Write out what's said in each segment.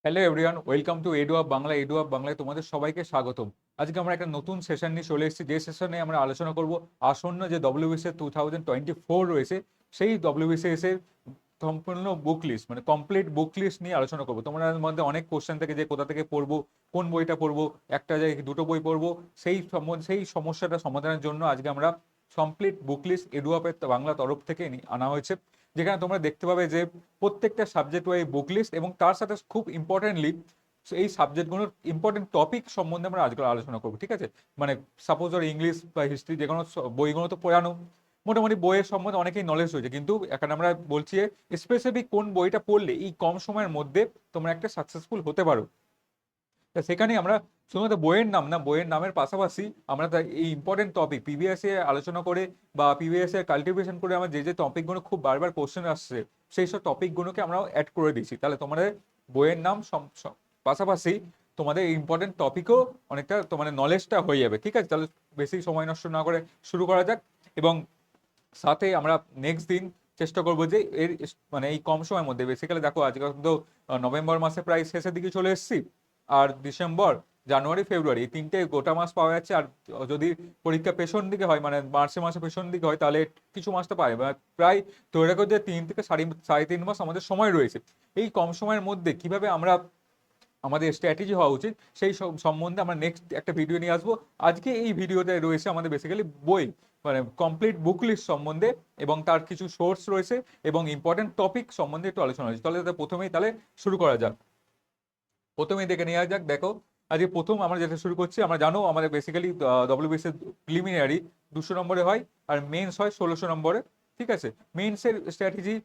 Hello everyone, welcome to edu of Bangla. Edu of বাংলায় তোমাদের সবাইকে স্বাগতম। আজকে আমরা একটা নতুন সেশন নিয়ে চলে এসেছি, যে সেশনে আমরা আলোচনা করব আসন্ন যে ডব্লিউবিসিএস 2024 রয়েছে, সেই ডব্লিউবিসিএস এর সম্পূর্ণ বুক লিস্ট, মানে কমপ্লিট বুক লিস্ট নিয়ে আলোচনা করবো। তোমাদের মধ্যে অনেক কোশ্চেন থেকে যে কোথা থেকে পড়বো, কোন বইটা পড়বো, একটা জায়গায় দুটো বই পড়বো, সেই সমস্যাটা সমাধানের জন্য আজকে আমরা complete book list edu of Bangla তরফ থেকে আনা হয়েছে, যেখানে তোমরা দেখতে পাবে যে প্রত্যেকটা সাবজেক্ট ওয়াইজ বুক লিস্ট এবং তার সাথে খুব ইম্পর্টেন্টলি এই সাবজেক্টগুলোর ইম্পর্টেন্ট টপিক সম্বন্ধে আমরা আজকে আলোচনা করবো। ঠিক আছে, মানে সাপোজ ধর ইংলিশ বা হিস্ট্রি যে কোনো বইগুলো তো পড়ানো, মোটামুটি বইয়ের সম্বন্ধে অনেকেই নলেজ হয়েছে, কিন্তু এখানে আমরা বলছি স্পেসিফিক কোন বইটা পড়লে এই কম সময়ের মধ্যে তোমরা একটা সাকসেসফুল হতে পারো। তা সেখানে আমরা শুধুমাত্র বইয়ের নাম না, বইয়ের নামের পাশাপাশি আমরা এই ইম্পর্টেন্ট টপিক পিভিএস এ আলোচনা করে বা পিভিএস এর কাল্টিভেশন করে আমরা যে টপিকগুলো খুব বারবার কোশ্চেন আসছে সেই সব টপিকগুলোকে আমরা অ্যাড করে দিয়েছি। তাহলে তোমাদের বইয়ের নাম পাশাপাশি তোমাদের ইম্পর্টেন্ট টপিকও অনেকটা তোমাদের নলেজটা হয়ে যাবে। ঠিক আছে, তাহলে বেশি সময় নষ্ট না করে শুরু করা যাক। এবং সাথে আমরা নেক্সট দিন চেষ্টা করবো যে এর মানে এই কম সময়ের মধ্যে, বেসিক্যালি দেখো আজকে তো নভেম্বর মাসে প্রায় শেষের দিকে চলে এসেছি, আর ডিসেম্বর, জানুয়ারি, ফেব্রুয়ারি এই তিনটে গোটা মাস পাওয়া যাচ্ছে। আর যদি পরীক্ষা পেছন দিকে হয়, মানে মার্চে মাসে পেছন দিকে হয়, তাহলে কিছু মাস তো পায়, প্রায় ধরে রাখো যে 3 থেকে সাড়ে 3 মাস আমাদের সময় রয়েছে। এই কম সময়ের মধ্যে কিভাবে আমরা আমাদের স্ট্র্যাটেজি হওয়া উচিত সেই সম্বন্ধে আমরা নেক্সট একটা ভিডিও নিয়ে আসবো। আজকে এই ভিডিওতে রয়েছে আমাদের বেসিক্যালি বই, মানে কমপ্লিট বুক লিস্ট সম্বন্ধে এবং তার কিছু সোর্স রয়েছে এবং ইম্পর্টেন্ট টপিক সম্বন্ধে একটু আলোচনা হয়েছে। তাহলে প্রথমেই তাহলে শুরু করা যাক। প্রথমেই দেখে নেওয়া যাক। দেখো আজকে প্রথম আমরা যেটা শুরু করছি, আমরা জানো আমাদের বেসিক্যালি ডব্লিউবিসিএস প্রিলিমিনারি 200 নম্বরে হয়, আর মেন্স হয় 1600 নম্বরে। ঠিক আছে, মেন্সের স্ট্র্যাটেজি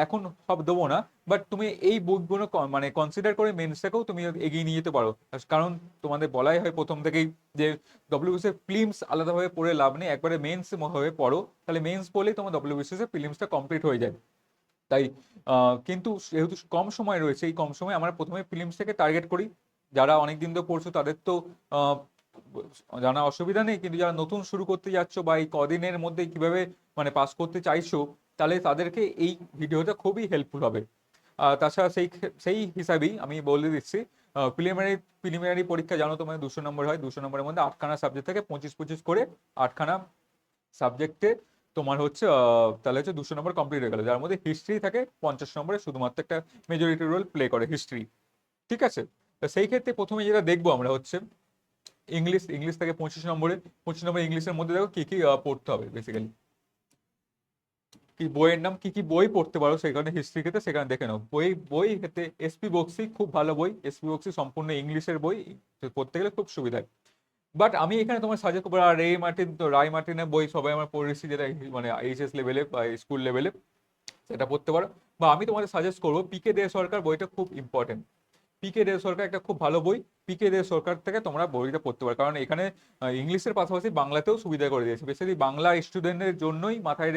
এখন সব দেবো না, বাট তুমি এই বুকগুলো মানে কনসিডার করে মেন্সটাকেও তুমি এগিয়ে নিয়ে যেতে পারো। কারণ তোমাদের বলাই হয় প্রথম থেকেই যে ডব্লিউবিসিএস প্রিলিমস আলাদাভাবে পড়ে লাভ নেই, একবারে মেন্স ভাবে পড়ো, তাহলে মেন্স পড়লেই তোমার ডব্লিউবিসিএস প্রিলিমসটা কমপ্লিট হয়ে যায়। তাই কিন্তু যেহেতু কম সময় রয়েছে, এই কম সময় আমরা প্রথমে ফিল্মস থেকে টার্গেট করি। যারা অনেক দিন ধরে পড়ছো তাদের তো আহ, জানা অসুবিধা নেই, কিন্তু যারা নতুন শুরু করতে যাচ্ছ বা এই কদিনের মধ্যে কিভাবে মানে পাস করতে চাইছো, তাহলে তাদেরকে এই ভিডিওটা খুবই হেল্পফুল হবে। তাছাড়া সেই হিসাবেই আমি বলে দিচ্ছি, প্রিলিমিনারি পরীক্ষা জানো তোমাদের 200 নম্বর হয়। 200 নম্বরের মধ্যে 8খানা সাবজেক্ট থাকে, 25-25 করে 8খানা সাবজেক্টে তোমার হচ্ছে তাহলে হচ্ছে 200 নম্বর কমপ্লিট হয়ে গেল, যার মধ্যে হিস্ট্রি থাকে 50 নম্বরে, শুধুমাত্র একটা মেজরিটি রোল প্লে করে হিস্ট্রি। ঠিক আছে, তো সেই ক্ষেত্রে প্রথমে যেটা দেখবো আমরা হচ্ছে ইংলিশ। ইংলিশ থেকে 25 নম্বরে, 25 নম্বর ইংলিশের মধ্যে দেখো কি কি পড়তে হবে বেসিক্যালি, কি বইয়ের নাম, কি কি বই পড়তে পারো সেখানে হিস্ট্রি ক্ষেত্রে, সেখানে দেখে নাও। বই বই ক্ষেত্রে এসপি বক্সি খুব ভালো বই। এসপি বক্সি সম্পূর্ণ ইংলিশের বই, পড়তে গেলে খুব সুবিধা। বাট আমি এখানে তোমার সাজেস্ট করবো রে মার্টিন। তো রায় মার্টিনের বই সবাই আমরা পড়েছি, যেটা মানে এইচএস লেভেলে বা স্কুল লেভেলে, সেটা পড়তে পারো। বা আমি তোমাদের সাজেস্ট করবো পিকে দে সরকার, বইটা খুব ইম্পর্টেন্ট। পিকে দে সরকার একটা খুব ভালো বই। পিকে দে সরকার থেকে তোমরা বইটা পড়তে পারো, কারণ এখানে ইংলিশের পাশাপাশি বাংলাতেও সুবিধা করে দিয়েছে। বেশি বাংলা স্টুডেন্টদের জন্যই মাথায়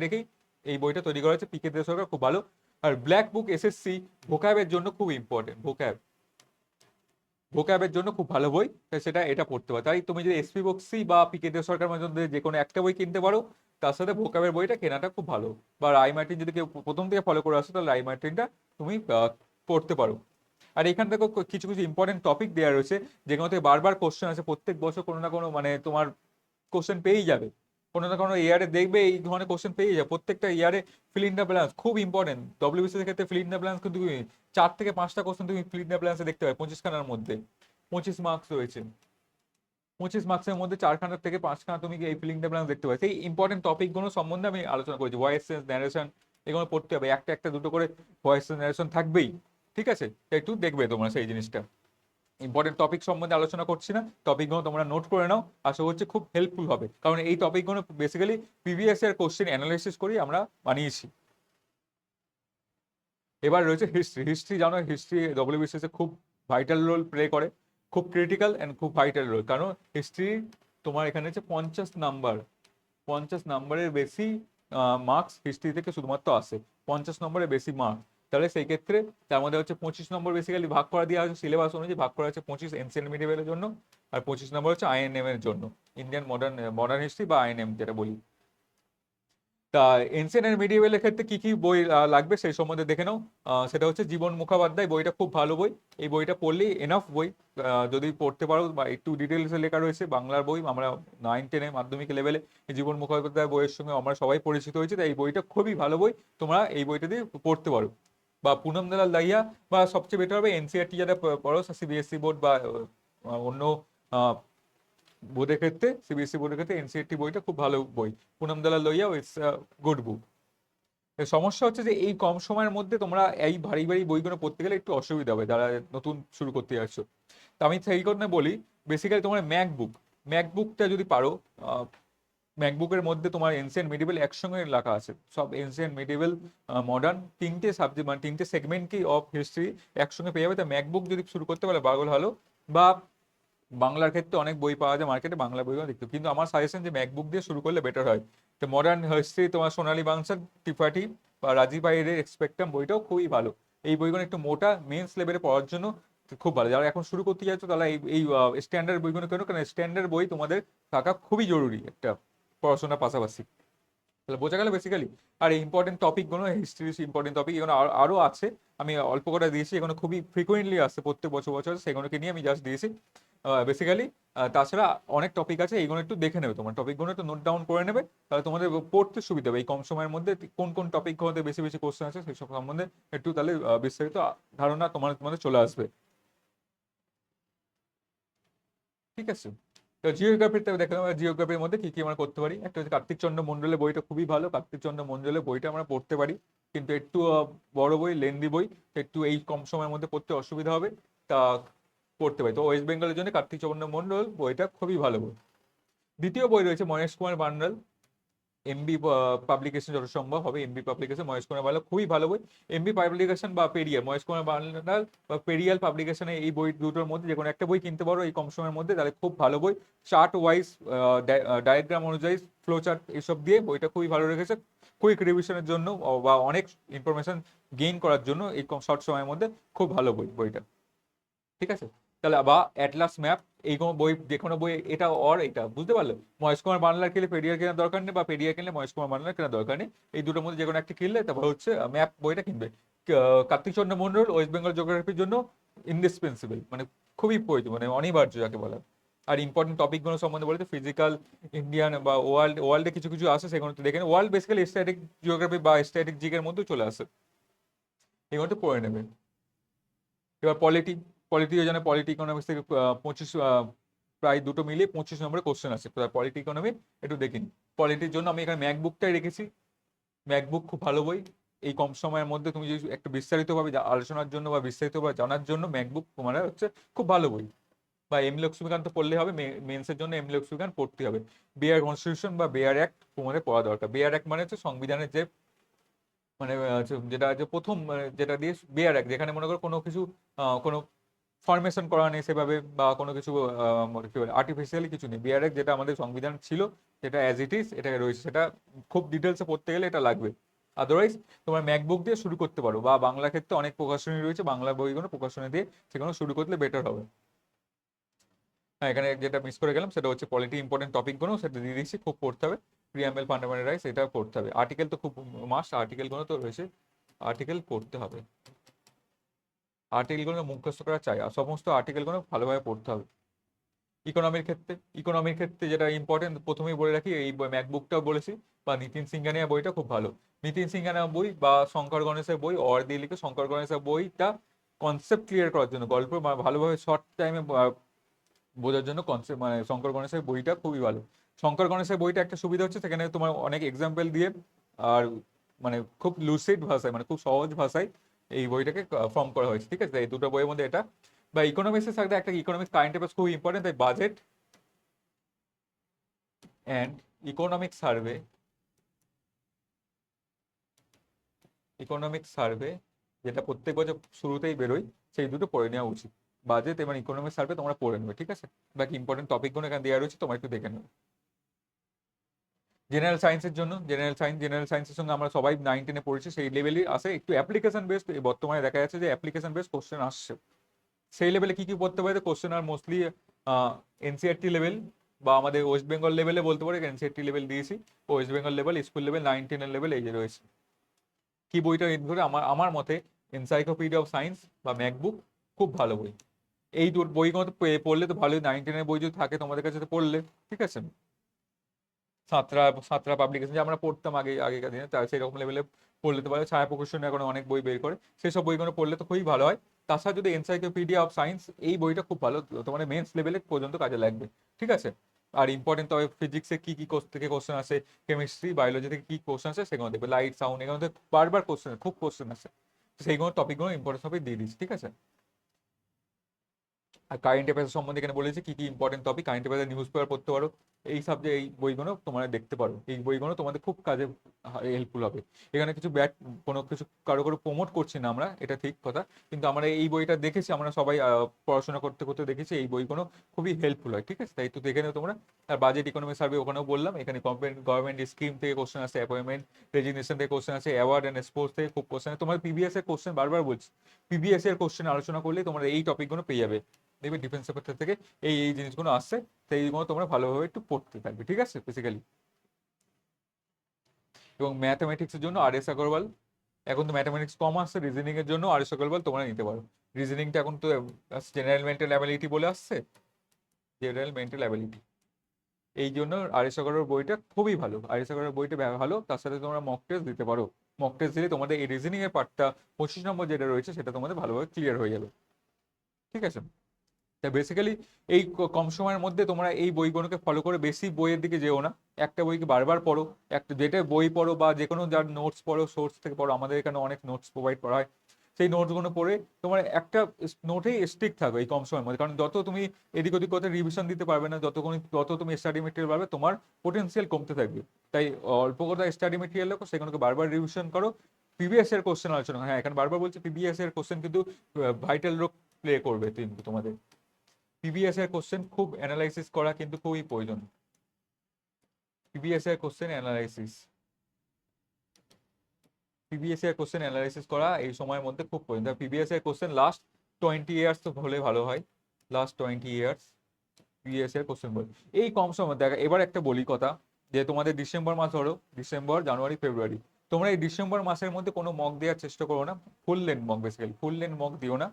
রেখেই এই বইটা তৈরি করা হয়েছে। পিকে দে সরকার খুব ভালো। আর ব্ল্যাক বুক এসএসসি ভোকাবের জন্য খুব ইম্পর্টেন্ট। ভোকাবের জন্য খুব ভালো বই, তাই এটা পড়তে পারো। তাই তুমি যদি এসপি বক্সি বা পিকে দে সরকার মধ্যে যে কোনো একটা বই কিনতে পারো, তার সাথে ভোকাবের বইটা কেনাটা খুব ভালো। বা রাই মার্টিন যদি কেউ প্রথম থেকে ফলো করে আসো, তাহলে রাই মার্টিনটা তুমি পড়তে পারো। আর এখান থেকে কিছু কিছু ইম্পর্টেন্ট টপিক দেওয়া রয়েছে, যেগুলো থেকে বারবার কোশ্চেন আছে। প্রত্যেক বছর কোনো না কোনো মানে তোমার কোশ্চেন পেয়েই যাবে, কোনো না কোনো ইয়ারে দেখবে এই ধরনের কোশ্চেন পেয়ে যাবে। প্রত্যেকটা ইয়ারে ফিল ইন দ্য ব্ল্যাঙ্কস খুব ইম্পর্টেন্ট। ডব্লিউবিসিএস এর ক্ষেত্রে ফিল ইন দ্য ব্ল্যাঙ্কস কিন্তু তুমি 4 থেকে 5টা কোশ্চেন তুমি ফিল ইন দ্য ব্ল্যাঙ্কসে দেখতে পাবে। 25খানার মধ্যে 25 মার্কস রয়েছে, 25 মার্কসের মধ্যে 4খানা থেকে 5খানা তুমি এই ফিলিং দ্য ব্ল্যাঙ্কস দেখতে পাবে। সেই ইম্পর্টেন্ট টপিকগুলো সম্বন্ধে আমি আলোচনা করেছি। ভয়েস সেন্স, ন্যারেশন, এগুলো পড়তে হবে। একটা একটা দুটো করে ভয়েস সেন্স, ন্যারেশন থাকবেই। ঠিক আছে, তো একটু দেখবে তোমরা সেই জিনিসটা। ইম্পর্টেন্ট টপিক সম্বন্ধে আলোচনা করছি না, টপিকগুলো তোমরা নোট করে নাও, আশা করছি খুব হেল্পফুল হবে। কারণ এই টপিকগুলো basically previous year question analysis করেই আমরা বানিয়েছি। এবার রয়েছে হিস্ট্রি। হিস্ট্রি জানো, হিস্ট্রি ডব্লিউবিসিএস এ খুব ভাইটাল রোল প্লে করে, খুব ক্রিটিক্যাল অ্যান্ড খুব ভাইটাল রোল। কারণ হিস্ট্রি তোমার এখানে হচ্ছে 50 নাম্বার, 50 নাম্বারের বেশি মার্কস হিস্ট্রি থেকে শুধুমাত্র আসে। 50 নম্বরের বেশি মার্ক, তাহলে সেই ক্ষেত্রে তার মধ্যে হচ্ছে 25 নম্বর বেসিক্যালি ভাগ করা দেওয়া হচ্ছে সিলেবাস অনুযায়ী, ভাগ করা হচ্ছে 25 এনসিয়েন্ট মিডিয়েভেলের জন্য, আর 25 নম্বর হচ্ছে আইএনএম এর জন্য, ইন্ডিয়ান মডার্ন হিস্ট্রি বা আইএনএম যেটা বলি। তা এনসিয়েন্ট এন্ড মিডিয়েভেলের ক্ষেত্রে কি কি বই লাগবে সেই সম্বন্ধে দেখে নাও। সেটা হচ্ছে জীবন মুখোপাধ্যায়, বইটা খুব ভালো বই। এই বইটা পড়লেই এনাফ বই। যদি পড়তে পারো বা একটু ডিটেলসে লেখা রয়েছে, বাংলার বই, আমরা 9-10 মাধ্যমিক লেভেলে এই জীবন মুখোপাধ্যায় বইয়ের সঙ্গে আমরা সবাই পরিচিত হয়েছি, তাই এই বইটা খুবই ভালো বই। তোমরা এই বইটা দিয়ে পড়তে পারো। বা পুনম দালাল দাহিয়া, বা সবচেয়ে বেটার হবে এনসিইআরটি যারা পড়ো, সিবিএসসি বোর্ড বা অন্য বোর্ডের ক্ষেত্রে, সিবিএসসি বোর্ডের ক্ষেত্রে এনসিইআরটি বইটা খুব ভালো বই। পুনম দালাল দহিয়া, ইটস গুড বুক। সমস্যা হচ্ছে যে এই কম সময়ের মধ্যে তোমরা এই ভারী ভারী বইগুলো পড়তে গেলে একটু অসুবিধা হবে, যারা নতুন শুরু করতে যাচ্ছ। তো আমি সেই কারণে বলি, বেসিক্যালি তোমার ম্যাকবুকটা যদি পারো, ম্যাকবুকের মধ্যে তোমার এনসিয়েন্ট মিডিভেল একসঙ্গে লেখা আছে, সব এনসিয়েন্ট মিডিভেল মডার্ন তিনটে সাবজেক্ট, মানে তিনটে সেগমেন্টকেই অফ হিস্ট্রি একসঙ্গে পেয়ে যাবে। তো ম্যাকবুক যদি শুরু করতে পারলে বাগল ভালো। বা বাংলার ক্ষেত্রে অনেক বই পাওয়া যায় মার্কেটে, বাংলা বইগুলো দেখতে, কিন্তু আমার সাজেশন যে ম্যাকবুক দিয়ে শুরু করলে বেটার হয়। তো মডার্ন হিস্ট্রি তোমার সোনালী বাংসার ত্রিপাঠী বা রাজীব ভাইয়ের এক্সপেক্টাম বইটাও খুবই ভালো। এই বইগুলো একটু মোটা, মেন্স লেভেলে পড়ার জন্য খুব ভালো। যারা এখন শুরু করতে যাচ্ছ তারা এই এই স্ট্যান্ডার্ড বইগুলো কেন, কারণ স্ট্যান্ডার্ড বই তোমাদের থাকা খুবই জরুরি একটা পড়াশোনার পাশাপাশি। তাহলে বোঝা গেল বেসিক্যালি। আর ইম্পর্টেন্ট টপিকগুলো, হিস্ট্রির ইম্পর্টেন্ট টপিক এগুলো আরও আছে, আমি অল্প করে দিয়েছি। এগুলো খুবই ফ্রিকুয়েন্টলি আসছে প্রত্যেক বছর বছর, সেগুলোকে নিয়ে আমি জাস্ট দিয়েছি বেসিক্যালি। তাছাড়া অনেক টপিক আছে, এইগুলো একটু দেখে নেবে, তোমার টপিকগুলো একটু নোট ডাউন করে নেবে, তাহলে তোমাদের পড়তে সুবিধা হবে। এই কম সময়ের মধ্যে কোন কোন টপিকগুলোতে বেশি বেশি কোশ্চেন আছে সেই সব সম্বন্ধে একটু তাহলে বিস্তারিত ধারণা তোমাদের চলে আসবে। ঠিক আছে। তো জিওগ্রাফিতে দেখলাম, জিওগ্রাফির মধ্যে কি কি আমরা করতে পারি। একটা হচ্ছে কার্তিক চন্দ্র মন্ডলের বইটা খুবই ভালো, কার্তিক চন্দ্র মন্ডলের বইটা আমরা পড়তে পারি, কিন্তু একটু বড় বই, লেন্দি বই, তো একটু এই কম সময়ের মধ্যে পড়তে অসুবিধা হবে। তা পড়তে পারি, তো ওয়েস্ট বেঙ্গলের জন্য কার্তিক চন্দ্র মন্ডল বইটা খুবই ভালো বই। দ্বিতীয় বই রয়েছে Mahesh Kumar bundle, MB publication, যত সম্ভব হবে MB publication, Mahesh Kumar bundle খুবই ভালো বই। এমবি পাবলিকেশন বা পেরিয়ার, মহেশ কুমার বান্ডাল বা পেরিয়াল পাবলিকেশনে, এই বই দুটোর মধ্যে যে কোনো একটা বই কিনতে পারো এই কম সময়ের মধ্যে, তাহলে খুব ভালো বই। চার্ট ওয়াইজ, ডায়াগ্রাম অনুযায়ী, ফ্লো চার্ট এইসব দিয়ে বইটা খুবই ভালো রেখেছে, কুইক রিভিশনের জন্য বা অনেক ইনফরমেশন গেইন করার জন্য এই কম শর্ট সময়ের মধ্যে খুব ভালো বইটা। ঠিক আছে। তাহলে বা অ্যাটলাস ম্যাপ, এই কোনো বই, যে কোনো বই, এটা অর এটা বুঝতে পারলে। মহেশ কুমার বাংলার কিনলে পেরিয়ার কেনার দরকার নেই, বা পেরিয়ার কিনলে মহেশ কুমার বাংলার কেনার দরকার নেই। এই দুটোর মধ্যে যে কোনো একটা কিনলে তারপর হচ্ছে ম্যাপ বইটা কিনবে। কার্তিক চন্দ্র মন্ডল ওয়েস্ট বেঙ্গল জিওগ্রাফির জন্য ইন্ডিসপেন্সিবল, মানে খুবই প্রয়োজন, মানে অনিবার্য যাকে বলা। আর ইম্পর্টেন্ট টপিকগুলো সম্বন্ধে বলতে ফিজিক্যাল, ইন্ডিয়ান বা ওয়ার্ল্ডে কিছু কিছু আসে, সেগুলো তো দেখে ওয়ার্ল্ড বেসিক্যালি স্ট্যাটিক জিওগ্রাফি বা স্ট্যাটিক জিকের মধ্যে চলে আসে, এগুলো তো পড়ে নেবে। এবার পলিটিও জানে, পলিটি ইকোনমিক্স থেকে 25 প্রায় দুটো মিলিয়ে 25 নম্বরের কোশ্চেন আছে। পলিটি ইকোনমি একটু দেখিনি। পলিটির জন্য আমি এখানে ম্যাকবুকটাই রেখেছি। ম্যাকবুক খুব ভালো বই। এই কম সময়ের মধ্যে তুমি যদি একটু বিস্তারিতভাবে আলোচনার জন্য বা বিস্তারিতভাবে জানার জন্য ম্যাকবুক তোমার হচ্ছে খুব ভালো বই। বা এমনি লক্ষ্মীকান্ত পড়লে হবে, মেন্সের জন্য এমনি লক্ষ্মীকান্ত পড়তে হবে। বেয়ার কনস্টিটিউশন বা বেয়ার অ্যাক্ট তোমাদের পড়া দরকার। বেয়ার অ্যাক্ট মানে হচ্ছে সংবিধানের যে, মানে যেটা যে প্রথম, যেটা দিয়ে বেয়ার অ্যাক্ট, যেখানে মনে করো কোনো কিছু কোনো ফরমেশন করা নেই সেভাবে, বা কোনো কিছু কি বলে আর্টিফিশিয়ালি কিছু নেই। বিআরএফ যেটা আমাদের সংবিধান ছিল, যেটা অ্যাজ ইট ইজ এটা রয়েছে, সেটা খুব ডিটেলসে পড়তে গেলে এটা লাগবে। আদারওয়াইজ তোমার ম্যাকবুক দিয়ে শুরু করতে পারো, বা বাংলা ক্ষেত্রে অনেক প্রকাশনী রয়েছে, বাংলা বইগুলো প্রকাশনী দিয়ে সেগুলো শুরু করলে বেটার হবে। হ্যাঁ, এখানে যেটা মিস করে গেলাম সেটা হচ্ছে পলিটি ইম্পর্টেন্ট টপিকগুলো, সেটা দিয়ে দিচ্ছি, খুব পড়তে হবে। প্রিয়াম্বেল, ফান্ডামেন্টাল রাইটস, এটা পড়তে হবে। আর্টিকেল তো খুব মাস্ট, আর্টিকেলগুলো তো রয়েছে, আর্টিকেল পড়তে হবে। আর্টিকেলগুলো মুখস্থ করা চাই, আর সমস্ত আর্টিকেলগুলো ভালোভাবে পড়তে হবে। ইকোনমির ক্ষেত্রে যেটা ইম্পর্টেন্ট প্রথমেই বলে রাখি, এই ম্যাকবুকটাও বলেছি, বা নিতিন সিংহানিয়া বইটা খুব ভালো। নিতিন সিংহানিয়া বই বা শঙ্কর গণেশের বই, অর দিয়ে লিখে শঙ্কর গণেশের বইটা কনসেপ্ট ক্লিয়ার করার জন্য, গল্প ভালোভাবে শর্ট টাইমে বোঝার জন্য কনসেপ্ট, মানে শঙ্কর গণেশের বইটা খুবই ভালো। শঙ্কর গণেশের বইটা একটা সুবিধা হচ্ছে, সেখানে তোমার অনেক এক্সাম্পল দিয়ে, আর মানে খুব লুসিড ভাষায়, মানে খুব সহজ ভাষায় এই বইটাকে ফর্ম করা হয়েছে। ঠিক আছে, এই দুটো বইয়ের মধ্যে এটা। বা ইকোনমিক্সের সাথে একটা ইকোনমিক্স কারেন্ট অ্যাফেয়ার্স খুব ইম্পর্টেন্ট, তাই বাজেট অ্যান্ড ইকোনমিক সার্ভে যেটা প্রত্যেক বছর শুরুতেই বেরোয়, সেই দুটো পড়ে নেওয়া উচিত। বাজেট এবং ইকোনমিক সার্ভে তোমরা পড়ে নেবে। ঠিক আছে, বাকি ইম্পর্টেন্ট টপিকগুলো এখানে দেওয়া রয়েছে, তোমরা একটু দেখে নেবে। জেনারেল সায়েন্সের সঙ্গে আমরা সবাই 9-10 পড়েছি, সেই লেভেলই আসে। একটু অ্যাপ্লিকেশন বেসড বর্তমানে দেখা যাচ্ছে যে অ্যাপ্লিকেশন বেসড কোশ্চেন আসছে। সেই লেভেলে কি কি পড়তে পারে কোশ্চেন, আর মোস্টলি এনসিআরটি লেভেল, বা আমাদের ওয়েস্ট বেঙ্গল লেভেলে বলতে পারো, এনসিইআরটি লেভেল দিয়েছি, West Bengal level, school level, 9-10 level এই যে রয়েছে। কি বইটা ধরে আমার আমার মতে এনসাইক্লোপিডিয়া অফ সায়েন্স বা ম্যাকবুক খুব ভালো বই। এই বইগুলো তো পড়লে তো ভালোই, 9-10 বই যদি থাকে তোমাদের কাছে তো পড়লে, ঠিক আছে। সাঁতরা সাঁতরা পাবলিকেশন যে আমরা পড়তাম আগেকার দিনে, তার সেই রকম লেভেলে পড়লে তো ভালো। ছায়া প্রকাশন এখন অনেক বই বের করে, সেই সব বইগুলো পড়লে তো খুবই ভালো হয়। তাছাড়া যদি এনসাইক্লোপিডিয়া অফ সায়েন্স, এই বইটা খুব ভালো, তোমার মেন্স লেভেলে পর্যন্ত কাজে লাগবে, ঠিক আছে। আর ইম্পর্টেন্ট তবে ফিজিক্সে কি কি থেকে কোশ্চেন আসে, কেমিস্ট্রি বায়োলজি থেকে কি কোশ্চেন আসে সেগুলো দেখবে, লাইট সাউন্ড এগুলো থেকে বারবার কোশ্চেন, খুব কোশ্চেন আসে, সেইগুলো টপিকগুলো ইম্পর্টেন্ট হবে দিয়ে দিচ্ছি, ঠিক আছে। আর কারেন্ট অ্যাফেয়ার্স সম্বন্ধে এখানে বলেছি কি কি important topic, current affairs news paper পড়তে পারো, এই সাবজেক্ট এই বইগুলো তোমরা দেখতে পারো, এই বইগুলো তোমাদের খুব কাজে হেল্পফুল হবে। এখানে কিছু কোনো কিছু কারো প্রমোট করছি না আমরা, এটা ঠিক কথা, কিন্তু আমরা এই বইটা দেখেছি, আমরা সবাই পড়াশোনা করতে করতে দেখেছি এই বইগুলো খুবই হেল্পফুল হয়, ঠিক আছে। তাই তো দেখে নেও তোমরা। আর বাজেট ইকোনমি সার্ভে ওখানেও বললাম, এখানে গভর্নমেন্ট স্কিম থেকে কোশ্চেন আসে, অ্যাপয়েন্টমেন্ট রেজিগনেশন থেকে কোশ্চেন আসে, অ্যাওয়ার্ড অ্যান্ড স্পোর্টস থেকে খুব কোশ্চেন, তোমার পিবিএস এর কোশ্চেন বারবার বলছি, পিবিএস এর কোশ্চেন আলোচনা করলে তোমরা এই টপিকগুলো পেয়ে যাবে, দেখবে ডিফেন্স সেক্টর থেকে এই এই জিনিসগুলো আসছে, তো এইগুলো তোমরা ভালোভাবে একটু পড়তে থাকবে, ঠিক আছে বেসিক্যালি। এবং ম্যাথামেটিক্সের জন্য আর এস আগরওয়াল, এখন তো ম্যাথামেটিক্স কম আসছে, রিজনিং এর জন্য আর এস আগরওয়াল তোমরা নিতে পারো। রিজনিংটা এখন তো জেনারেল মেন্টাল অ্যাবিলিটি বলে আসছে, জেনারেল মেন্টাল অ্যাবিলিটি, এই জন্য আর এস আগরওয়াল বইটা খুবই ভালো, আর এস আগরওয়াল বইটা ভালো। তার সাথে তোমরা মক টেস্ট দিতে পারো, মক টেস্ট দিলে তোমাদের এই রিজনিং এর পার্টটা 25 নম্বর যেটা রয়েছে সেটা তোমাদের ভালোভাবে ক্লিয়ার হয়ে যাবে, ঠিক আছে। তা বেসিক্যালি এই কম সময়ের মধ্যে তোমরা এই বইগুলোকে ফলো করে বেশি বইয়ের দিকে যেও না, একটা বইকে বারবার পড়ো, একটা যেটা বই পড়ো বা যে কোনো যার নোটস পড়ো, সোর্স থেকে পড়ো, আমাদের এখানে অনেক নোটস প্রোভাইড করা হয়, সেই নোটসগুলো পড়ে তোমার একটা নোটেই স্টিক থাকো এই কম সময়ের মধ্যে, কারণ যত তুমি এদিক ওদিক করতে রিভিশন দিতে পারবে না, যত তুমি স্টাডি মেটেরিয়াল পারবে তোমার পোটেন্সিয়াল কমতে থাকবে। তাই অল্প কথা স্টাডি মেটেরিয়াল লেখো, সেগুলোকে বারবার রিভিশন করো। পিবিএস এর কোশ্চেন আলোচনা, হ্যাঁ এখানে বারবার বলছি পিবিএস এর কোশ্চেন কিন্তু ভাইটাল রোল প্লে করবে কিন্তু তোমাদের, পিবিএস এর কোশ্চেন খুব অ্যানালাইসিস করা কিন্তু খুবই প্রয়োজন। পিবিএস এর কোশ্চেন অ্যানালাইসিস, পিবিএস এর কোশ্চেন অ্যানালাইসিস করা এই সময়ের মধ্যে খুব প্রয়োজন। পিবিএস এর কোশ্চেন লাস্ট 20 ইয়ার্স তো হলে ভালো হয়, লাস্ট 20 ইয়ার্স পিবিএস এর কোশ্চেন বল। এই কম সময় দেখা, এবার একটা বলি কথা, যে তোমাদের ডিসেম্বর মাস ধরো, ডিসেম্বর জানুয়ারি ফেব্রুয়ারি, তোমরা এই ডিসেম্বর মাসের মধ্যে কোনো মক দেওয়ার চেষ্টা করো না, full length mock, basically full length mock দিও না।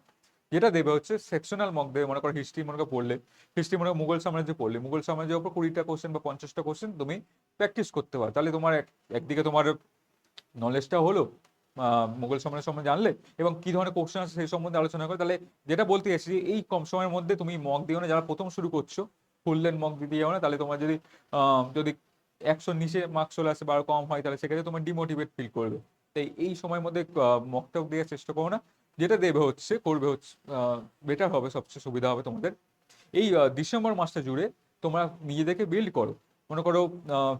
যেটা দেবে হচ্ছে সেকশনাল মক দেবে, মনে করো হিস্ট্রি মনে করো পড়লে, হিস্ট্রি মনে করো মুঘল সাম্রাজ্য পড়লে, মুঘল সাম্রাজ্যের উপর 20টা কোশ্চেন বা 50টা কোশ্চেন তুমি প্র্যাকটিস করতে পারো, তাহলে তোমার একদিকে তোমার নলেজটা হলো, মুঘল সাম্রাজ্য সম্বন্ধে জানলে, এবং কি ধরনের কোশ্চেন আছে সেই সম্বন্ধে আলোচনা করে। তাহলে যেটা বলতে এসেছি, এই কম সময়ের মধ্যে তুমি মক দিও না, যারা প্রথম শুরু করছো ফুল লেন্থ মক দিতে যাও না, তাহলে তোমার যদি 100 নিচে মার্কস চলে আসে বা কম হয়, তাহলে সেক্ষেত্রে তোমার ডিমোটিভেট ফিল করবে। তাই এই সময়ের মধ্যে মক টক দেওয়ার চেষ্টা করো না, যেটা দেবে হচ্ছে করবে হচ্ছে বেটার হবে, সবচেয়ে সুবিধা হবে তোমাদের। এই ডিসেম্বর মাসটা জুড়ে তোমরা নিজেদেরকে বিল্ড করো, মনে করো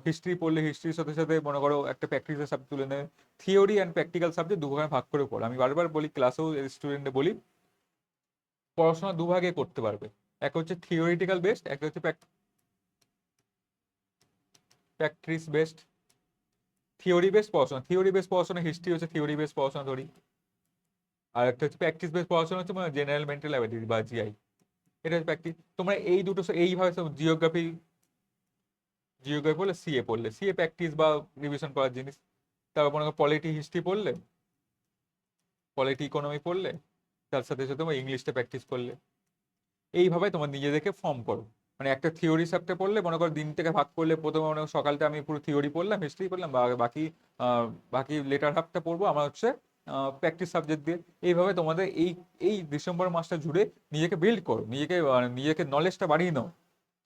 হিস্ট্রি পড়লে হিস্ট্রির সাথে সাথে মনে করো একটা প্র্যাকটিসের সাবজেক্ট তুলে নেবে, থিওরি অ্যান্ড প্র্যাকটিক্যাল সাবজেক্ট দুভাগে ভাগ করে পড়ো। আমি বারবার বলি, ক্লাসেও স্টুডেন্টদের বলি, পড়াশোনা দুভাগে করতে পারবে, একটা হচ্ছে থিওরিটিক্যাল বেসড, একটা হচ্ছে প্র্যাকটিস বেসড। থিওরি বেসড পড়াশোনা, থিওরি বেসড পড়াশোনা হিস্ট্রি হচ্ছে থিওরি বেসড পড়াশোনা ধরি, আর একটা হচ্ছে প্র্যাকটিস বেসড পড়াশোনা হচ্ছে মানে জেনারেল মেন্টাল অ্যাবিলিটি বা জিআই, এটা হচ্ছে প্র্যাকটিস। তোমরা এই দুটো এইভাবে জিওগ্রাফি, জিওগ্রাফি পড়লে সিএ, পড়লে সিএ প্র্যাকটিস বা রিভিশন করার জিনিস। তারপর মনে করো পলিটি হিস্ট্রি পড়লে, পলিটি ইকোনমি পড়লে, তার সাথে সাথে তোমার ইংলিশটা প্র্যাকটিস করলে, এইভাবে তোমার নিজেদেরকে ফর্ম করো। মানে একটা থিওরি সাবজেক্টে পড়লে মনে করো দিন থেকে ভাগ করলে, প্রথমে মনে করো সকালটা আমি পুরো থিওরি পড়লাম, হিস্ট্রি পড়লাম, বা বাকি বাকি লেটার হাফটা পড়বো আমার হচ্ছে প্র্যাকটিস সাবজেক্ট দিয়ে। এইভাবে তোমাদের এই এই ডিসেম্বর মাসটা জুড়ে নিজেকে বিল্ড করো, নিজেকে নলেজটা বাড়িয়ে নাও।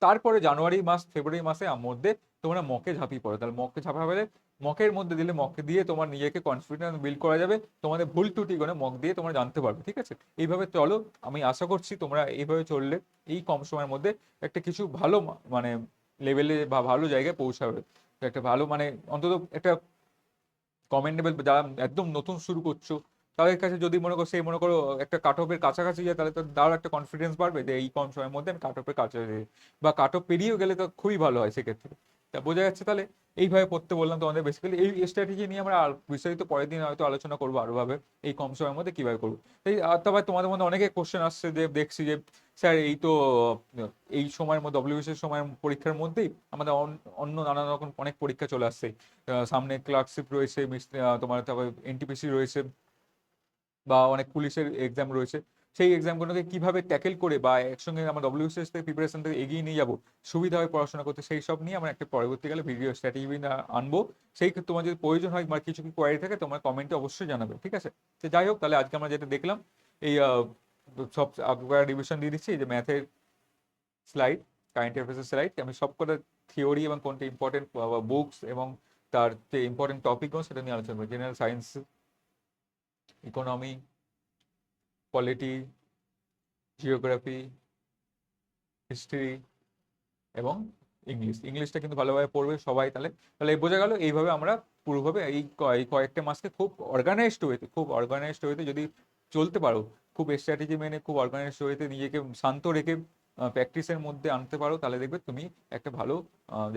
তারপরে জানুয়ারি মাস ফেব্রুয়ারি মাসে মধ্যে তোমরা মকে ঝাঁপিয়ে পড়ো, তাহলে মকে ঝাঁপাবে, মকের মধ্যে দিলে মকে দিয়ে তোমার নিজেকে কনফিডেন্স বিল্ড করা যাবে, তোমাদের ভুল ত্রুটি করে মক দিয়ে তোমরা জানতে পারবে, ঠিক আছে। এইভাবে চলো, আমি আশা করছি তোমরা এইভাবে চললে এই কম সময়ের মধ্যে একটা কিছু ভালো মানে লেভেলে বা ভালো জায়গায় পৌঁছাবে, তো একটা ভালো মানে অন্তত একটা কমেন্ডেবল, যারা একদম নতুন শুরু করছো তাদের কাছে যদি মনে করো সেই মনে করো একটা কাট অফের কাছাকাছি যায়, তাহলে তো তারও একটা কনফিডেন্স বাড়বে যে এই কম সময়ের মধ্যে আমি কাট অফের কাছাকাছি, বা কাট অফ পেরিয়েও গেলে তো খুবই ভালো হয় সেক্ষেত্রে। তা বোঝা যাচ্ছে তাহলে এইভাবে পড়তে বললাম তোমাদের। বেসিক্যালি এই স্ট্র্যাটেজি নিয়ে আমরা আর বিস্তারিত পরের দিন হয়তো আলোচনা করবো আরোভাবে, এই কম সময়ের মধ্যে কিভাবে করবো। এই তারপর তোমাদের মধ্যে অনেকে কোশ্চেন আসছে যে দেখছি যে স্যার এই তো এই সময়ের মধ্যে ডব্লিউবিসিএস সময়ের পরীক্ষার মধ্যেই আমাদের অন্য নানান রকম অনেক পরীক্ষা চলে আসছে। সামনে ক্লার্কশিপ রয়েছে, তোমার তারপর এনটিপিসি রয়েছে, বা অনেক পুলিশের এক্সাম রয়েছে। সেই এক্সামগুলোকে কিভাবে ট্যাকেল করে বা একসঙ্গে আমরা ডব্লিউবিসিএস থেকে প্রিপারেশন থেকে এগিয়ে নিয়ে যাবো সুবিধা হয় পড়াশোনা করতে, সেই সব নিয়ে আমরা একটা পরবর্তীকালে ভিডিও স্ট্র্যাটেজি আনবো। সেই ক্ষেত্রে তোমার যদি প্রয়োজন হয় বা কিছু কি কোয়ারি থাকে তোমার কমেন্টে অবশ্যই জানাবে, ঠিক আছে। তো যাই হোক, তাহলে আজকে আমরা যেটা দেখলাম এই সব রিভিশন দিয়ে দিচ্ছি, এই যে ম্যাথের স্লাইড, কারেন্ট অ্যাফেয়ার্সের স্লাইড, আমি সবকটা থিওরি এবং কোনটা ইম্পর্টেন্ট বুকস এবং তার যে ইম্পর্টেন্ট টপিকগুলো সেটা নিয়ে আলোচনা করবো। General science, economy, polity, geography, history এবং ইংলিশটা কিন্তু ভালোভাবে পড়বে সবাই। তাহলে তাহলে বোঝা গেল এইভাবে আমরা পুরোভাবে এই কয়েকটা মাসকে খুব অর্গানাইজড ওয়েতে যদি চলতে পারো, খুব স্ট্র্যাটেজি মেনে খুব অর্গানাইজড ওয়েতে নিজেকে শান্ত রেখে প্র্যাকটিসের মধ্যে আনতে পারো, তাহলে দেখবে তুমি একটা ভালো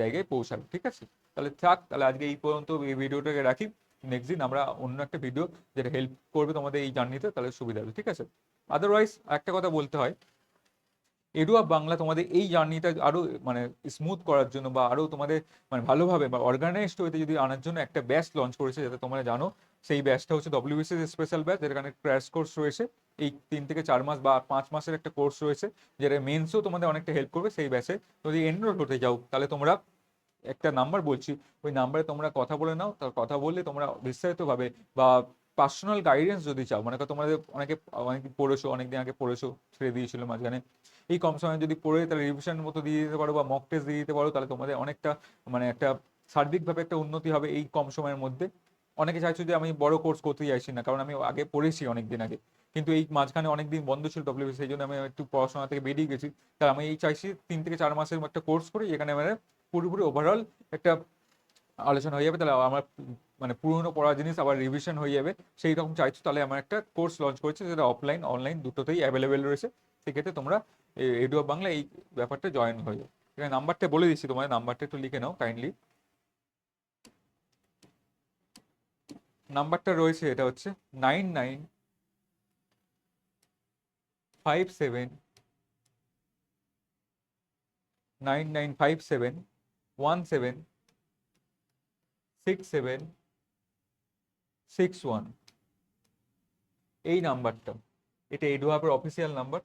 জায়গায় পৌঁছাবে, ঠিক আছে। তাহলে থাক, তাহলে আজকে এই পর্যন্ত এই ভিডিওটাকে রাখি। নেক্সট দিন আমরা অন্য একটা ভিডিও যেটা হেল্প করবে তোমাদের এই জার্নিতে, তাহলে সুবিধা হবে, ঠিক আছে। আদারওয়াইজ একটা কথা বলতে হয়, এডুয়া বাংলা তোমাদের এই জার্নিটা আরো মানে স্মুথ করার জন্য বা আরো তোমাদের মানে ভালোভাবে বা অর্গানাইজড হইতে যদি আনার জন্য একটা ব্যাচ লঞ্চ করেছে, যাতে তোমরা জানো। সেই ব্যাচটা হচ্ছে ডব্লিউবিসিএস স্পেশাল ব্যাচ, যেখানে ক্র্যাশ কোর্স রয়েছে। এই 3 থেকে 4 মাস বা 5 মাসের একটা কোর্স রয়েছে, যেটা মেন্সও তোমাদের অনেকটা হেল্প করবে। সেই ব্যাচে যদি এনরোল হতে যাও, তাহলে তোমরা একটা নাম্বার বলছি, ওই নাম্বারে তোমরা কথা বলে নাও। তার কথা বললে তোমরা বিস্তারিতভাবে বা পার্সোনাল গাইডেন্স যদি চাও, মনে করো তোমাদের অনেকদিন পড়েছো, অনেকদিন আগে পড়েছো, ছেড়ে দিয়েছিল মাঝখানে, এই কম সময়ে যদি পড়ে তাহলে রিভিশন মতো দিয়ে দিতে পারো বা মক টেস্ট দিয়ে দিতে পারো, তাহলে তোমাদের অনেকটা মানে একটা সার্বিকভাবে একটা উন্নতি হবে এই কম সময়ের মধ্যে। অনেকে চাইছো যে আমি বড় কোর্স করতে চাইছি না, কারণ আমি আগে পড়েছি অনেকদিন আগে, কিন্তু এই মাঝখানে অনেকদিন বন্ধ ছিল ডব্লিউবিসি, সেই জন্য আমি একটু পড়াশোনা থেকে বেরিয়ে গেছি। তাই আমি এই চাইছি 3 থেকে 4 মাসের একটা কোর্স করি, এখানে মানে পুরোপুরি ওভারঅল একটা আলোচনা হয়ে যাবে। তাহলে আমার মানে পুরোনো পড়া জিনিস আবার রিভিশন হয়ে যাবে, সেই রকম চাইছো। তাহলে আমার একটা কোর্স লঞ্চ করেছে, যেটা অফলাইন অনলাইন দুটোতেই অ্যাভেলেবেল রয়েছে। সেক্ষেত্রে তোমরা এডুয়া বাংলা এই ব্যাপারটা জয়েন হয়ে যাবে। এখানে নাম্বারটা বলে দিচ্ছি, তোমার নাম্বারটা একটু লিখে নাও কাইন্ডলি। নাম্বারটা রয়েছে, এটা হচ্ছে 9957 এই নাম্বারটা, এটা এডুহাবের অফিসিয়াল নাম্বার।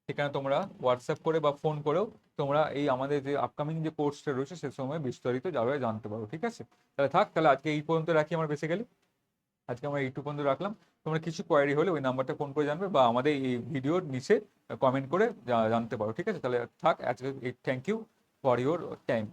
সেখানে তোমরা হোয়াটসঅ্যাপ করে বা ফোন করেও তোমরা এই আমাদের যে আপকামিং যে কোর্সটা রয়েছে সে সময় বিস্তারিত যাবে জানতে পারো, ঠিক আছে। তাহলে থাক, তাহলে আজকে এই পর্যন্ত রাখি আমরা বেসিক্যালি। আজকে আমরা এইটুকু পর্যন্ত রাখলাম। তোমরা কিছু কোয়ারি হলে ওই নাম্বারটা ফোন করে জানবে বা আমাদের এই ভিডিওর নিচে কমেন্ট করে জানতে পারো, ঠিক আছে। তাহলে থাক আজকে, thank you for your time.